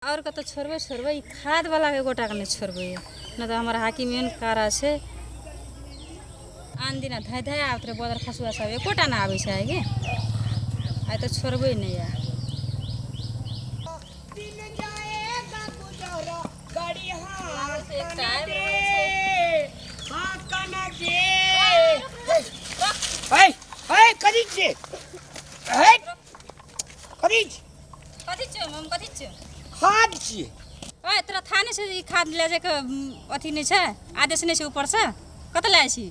और कत छोड़बे छोड़बे खाद वाला के गोटा के नहीं छोड़बे न तो हमारा हाकी मेन कारा छे आन दिन धाय धाय आवत रे बदर खसुआ सब एकोटा ना आवे छे गे आइ तो छोड़बे नहीं यार दिन जाएगा गुजरा गाड़ी हां से एक टाइम हां कना दे ए कदी छे ए कदी कथि छ मम कथि छ खाद छे ओए तोरा था नहीं से खाद ले जाके अथी नहीं छे आदेश नहीं छे ऊपर से कत लाय छी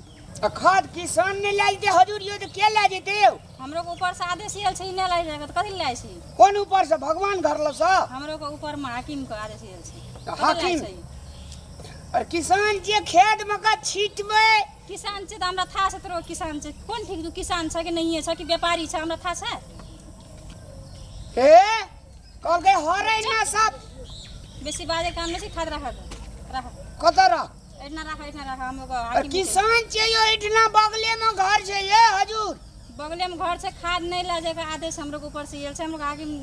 खाद किसान ने लाई दे हजूर यो तो के ला देते हमरो के ऊपर से आदेश आयल छे ने लाय जाके कथि लाय छी कौन ऊपर से भगवान घर ल स हमरो के ऊपर में हाकिम के आदेश आयल छे हाकिम और किसान जे खेत में का छीटबे किसान छे त हमरा था से तोरो किसान छे कोन ठीक तू किसान छ कि नहीं छ कि व्यापारी छ हमरा था छे हे कल के हरे ना सब बेसी बाजे काम नहीं खाद रखा रख कतरा इतना रखा हम लोग हाकिम किसान चाहिए इतना बगले में घर छे ये हजूर बगले में घर से खाद नहीं ला जाएगा आदेश हम लोग ऊपर से आयल छे हम लोग हाकिम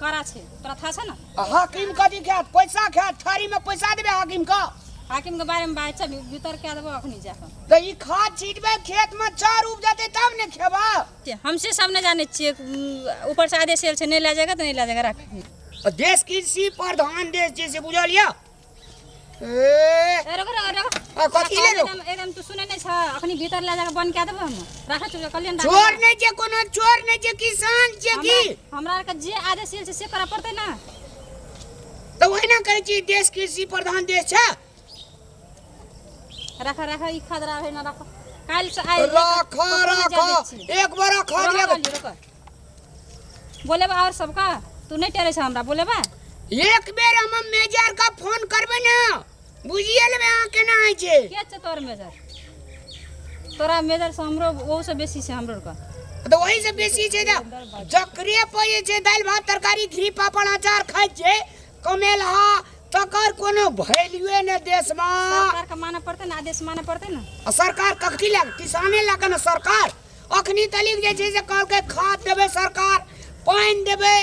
करा छे तोरा था छे ना हाकिम कथी खात पैसा खात थारी में पैसा देबे हाकिम का हाकिम के बारे में बात छ भीतर के देबो अखनी जाके तो ई खाद छीटबे खेत में चार उग जाते तब ने खेबा हमसे सब ने जाने छिए ऊपर से आदेश आयल छे नहीं ला जाएगा तो नहीं ला जाएगा रख देश कृषि प्रधान देश जैसे बुझलिया ए रुक कथी ले लो एकदम तू सुने नहीं छ अखनी भीतर ला जाके बंद कर देबो हम रख छ कल्याण चोर नहीं जे कोनो चोर नहीं जे किसान जे की हमरा के जे आदेश आयल छे से करा पड़ते ना तो वही ना कहै छी देश कृषि प्रधान देश छ रख ई खाद रहे ना रख काल से आए रख एक बार खाद ले बोले बा और सबका तू नहीं टेरे छ हमरा बोले बा एक बेर हम मेजर का फोन करबे ना बुझिए ले आ केना आइ छे के छ तोर मेजर तोरा मेजर से हमरो वो से बेसी से हमरो का तो वही से बेसी छे ना जकरे पये छे दाल भात तरकारी घी पापड़ अचार खाइ छे कमेलहा तकर कोनो वैल्यू ने देश में सरकार का माने पड़ते ना आदेश माने पड़ते ना सरकार कखी लाग किसाने लाग ना सरकार अखनी तलिक जे छे से कहल के खाद देबे सरकार पानी देबे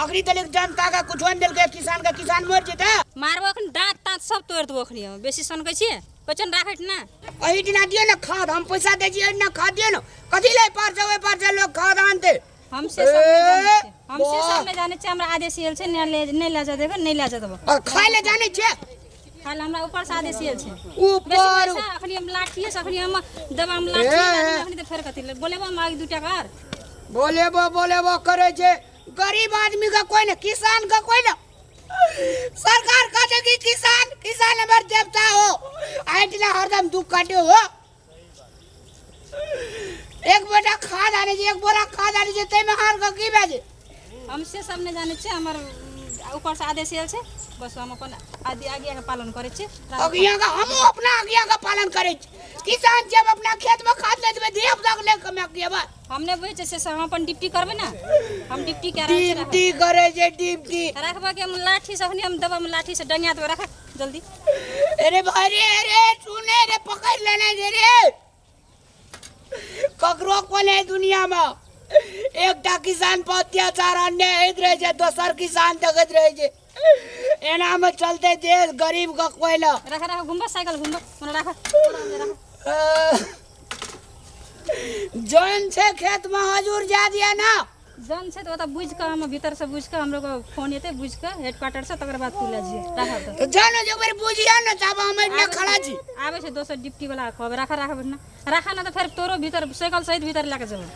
अखनी तलिक जनता का कुछ न देल के किसान मर जेते मारबो अखन दांत तात सब तोड़ दो अखनी बेसी सन कहै छिए क्वेश्चन राखत ना अही दिना दियो ना खाद हम पैसा दे छी ना खाद दियो ना कथी ले पार से लोग खाद आनते हमसे सब में जाने छे हमरा आदेश आयल छे नहीं ला जा देबे नहीं ला जा देबो और खाय ले जाने छे खाली हमरा ऊपर से आदेश आयल छे ऊपर अखनी हम लाठिए से अखनी हम दबा हम लाठी अखनी तो फेर कथि ले बोले बा माग दू टका और बोले वो करे छे गरीब आदमी का कोई ना किसान का कोई ना सरकार कहते कि किसान हमार देवता हो आइटला हरदम दुख काटे हो एक बोरा खाद आने जे एक बोरा खाद आने जे तै में हार का की बाजे हमसे सब ने जाने छे हमर ऊपर से आदेश आयल छे बस हम अपन आज्ञा के पालन करे छे आज्ञा का हम अपना आज्ञा का पालन करे छे किसान जब अपना खेत में खाद ले देबे देव तक ले कम आज्ञा हमने बुझे छे से हम अपन डिप्टी करबे ना हम डिप्टी के रहे डिप्टी करे जे डिप्टी रखबा के हम लाठी से हम दबा में लाठी से डंगिया तो रख जल्दी अरे भाई रे सुने रे पकड़ लेने दे रे ककरो कोने दुनिया में एकटा किसान पर अत्याचार अन्याय होइत रहे छे दोसर किसान देखैत रहे छे एना में चलते देश गरीब का कोयला रख घुमबा साइकिल घुमबा ओना रख जौन छे खेत में हजूर जा दिया ना जन छे तो ओता बुझ के हम भीतर से बुझ के हम लोग फोन एते बुझ के हेडक्वार्टर से तकर बाद तुला जी रख तो जानो जो बार बुझिया ना तब हम इतना खड़ा छी आवे छे दोसर डिप्टी वाला कहब रख ना तो फिर तोरो भीतर साइकिल सहित भीतर लेके जाबो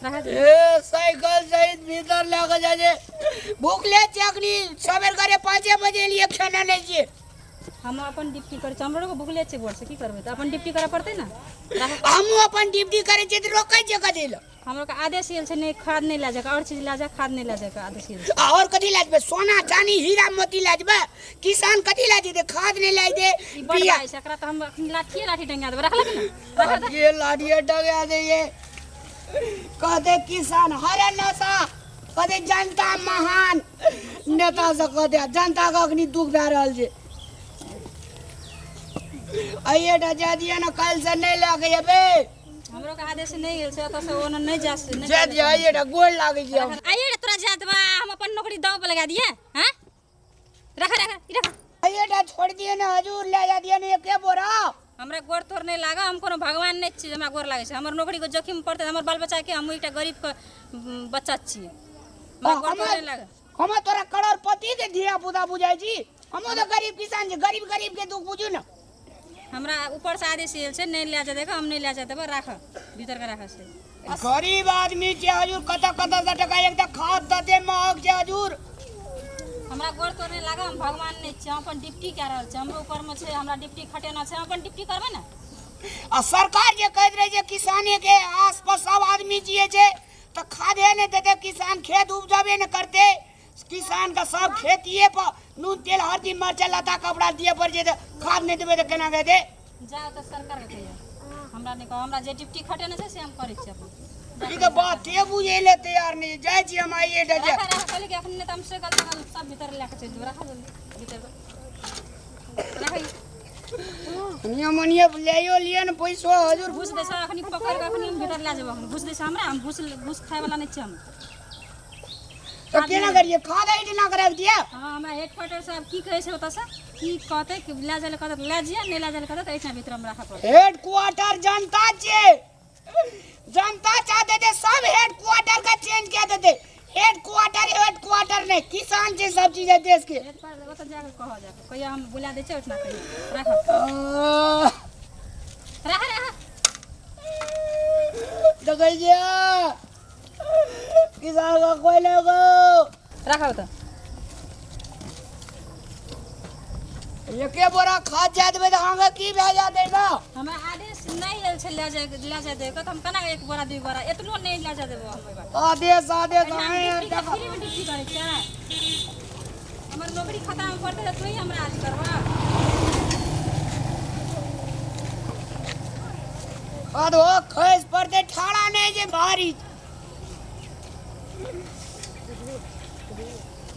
रख ए साइकिल सहित भीतर लेके जा जे भूख ले चकनी सवेर करे 5 बजे लिए खाना नहीं छी हम अपन डिप्टी करे हमरो को भूख ले छे बोल से की करबे त अपन डिप्टी करे पड़ते ना हम अपन डिप्टी करे छे त रोकै छे कथि ल हमरो का आदेश आयल छे नहीं खाद नहीं ला जाए और चीज ला जा खाद नहीं ला जाए आदेश आयल और कथि लाजबे सोना चांदी हीरा मोती लाजबे किसान कथि लाजे दे खाद नहीं लाई दे बिया एकरा त हम लाठी डंगा देबे रख ले ना ये लाठिया डंगा दे ये कहते किसान हरे नशा कहते जनता महान नेता से कहते जनता का अखनी दुख भे रहल छे आइए जा दिया ना कल से नहीं लागे बे हमरो का आदेश नहीं गेल से त से ओना नहीं जा से नहीं जा दिया आइए गोल लागे छी आइए तोरा जात बा हम अपन नौकरी दाव पे लगा दिए हैं ई रख ये छोड़ दिए ना हजूर ले जा दिए ने के बोरा हमरा गोर तोर नहीं लागा हम कोनो भगवान नहीं छी हमरा गोर लागे छै हमर नौकरी को जोखिम पड़ते हमर बाल बच्चा के हम एकटा गरीब के बच्चा छी हमरा गोर तोर नहीं लागा हम तोरा करोड़पति के धिया पुता बुझाई छी हम तो गरीब किसान छी गरीब गरीब के दुख बुझू ना हमरा ऊपर से आदेश आयल छै नहीं ले जा देखो हम नहीं ले जा देबो राख भीतर के राख छै गरीब आदमी छे हजूर कत टका एकटा खाद दते महग छे हजूर हमरा गोर तोर नहीं लागा हम भगवान नहीं छी हम अपन ड्यूटी कर रहल छी हमरो ऊपर में छै हमरा ड्यूटी खटेना छै हम अपन ड्यूटी करबै ना आ सरकार जे कहत रहे जे किसाने के आसपास सब आदमी जिए छे तो खादे नहीं देते किसान खेत उपजाबे न करते किसान का सब खेतिए पर नून तेल हल्दी मरचा लता कपड़ा दिए पर जे खाद नहीं देबे तो केना देते जा तो सरकार के कहिया हमरा नहीं कह हमरा जे ड्यूटी खटेना छै से हम करै छी अपन ई तो बात ते बुझे ले तैयार नहीं जाय छी हम आइए डजे राख राख कहली कि अखन नहीं त हम से गल सब भीतर लेके चल जो राख भीतर राख नियमनिए लेयो लिए न पैसो हजूर घुस दे छ अखनी पकड़ के अखनी हम भीतर ले जेबो घुस दे छ हमरा हम घुस खाय वाला नहीं छी हम तो केना करिए खाद आई ना कराब दिया हां हमरा हेडक्वार्टर साहब की कहै छै ओता से की कहते कि ले जाले कहते ले जिया नहीं ले जाले कहते त एतना भीतर हम राखा पड़े हेडक्वार्टर जनता छे जनता चाहते थे सब हेडक्वार्टर का चेंज किया देते हेडक्वार्टर नहीं किसान छे सब चीज है देश के हेडक्वार्टर ओता जाके कह जाके कहिया हम बुला दे छै उतना कहिया राख राख दगैया किसान का कोई लगो राख होता ये के बोरा खाद जा देबे त आगे की भेजा देबो हमरा आदेश नहीं आयल छै ले जा दे हम कना एक बोरा दू बोरा एतनो नहीं ले जा देबो हम बात आदेश आए फ्री में ड्यूटी करे छै हमर नौकरी खत्म करते त तू ही हमरा आज करबा अदो खैस पड़ते ठाड़ा नहीं जे भारी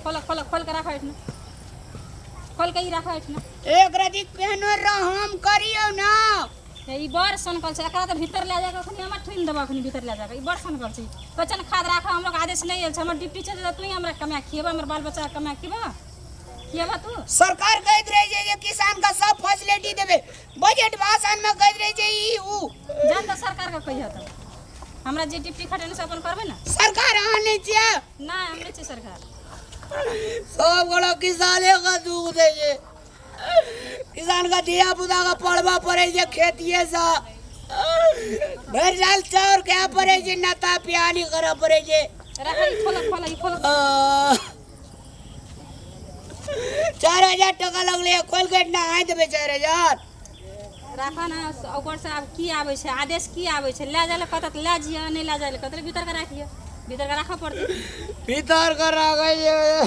खोल के रखा इतना खोल के ही रखा इतना एक रति केहनो रहम करियो ना ई बड़ सनकल छै एकरा त भीतर ले जाके अखनी हमर ठुन देबा अखनी भीतर ले जाके ई बड़ सनकल छै बचन खाद राखा हम लोग आदेश नहीं आयल छै हमर ड्यूटी छै त तू ही हमरा कमा खिएबा हमर बाल बच्चा कमा खिएबा तू सरकार कहत रहे जे किसान का सब फैसिलिटी देबे बजट भाषण में कहत रहे जे ई ऊ जान त सरकार का कहिया त हमरा जे ड्यूटी खटेने से अपन करबे ना सरकार आ नहीं छिए ना हम नहीं छी सरकार सब बड़ा किसाने का दुख दे जे किसान का दिया पुता का पड़वा पड़े जे खेतिए सा भर जाल चार क्या पड़े जे नाता पियानी करा पड़े जे रखा ई खोल 4000 टका लगले खोल के ना आइ देबे 4000 राखा ना ऊपर से अब की आवे छै आदेश की आवे छै ले जाले कहत ले जिया नहीं ले जाले कहत भीतर के राखिए भीतर के राखा पड़ते भीतर कर रहा है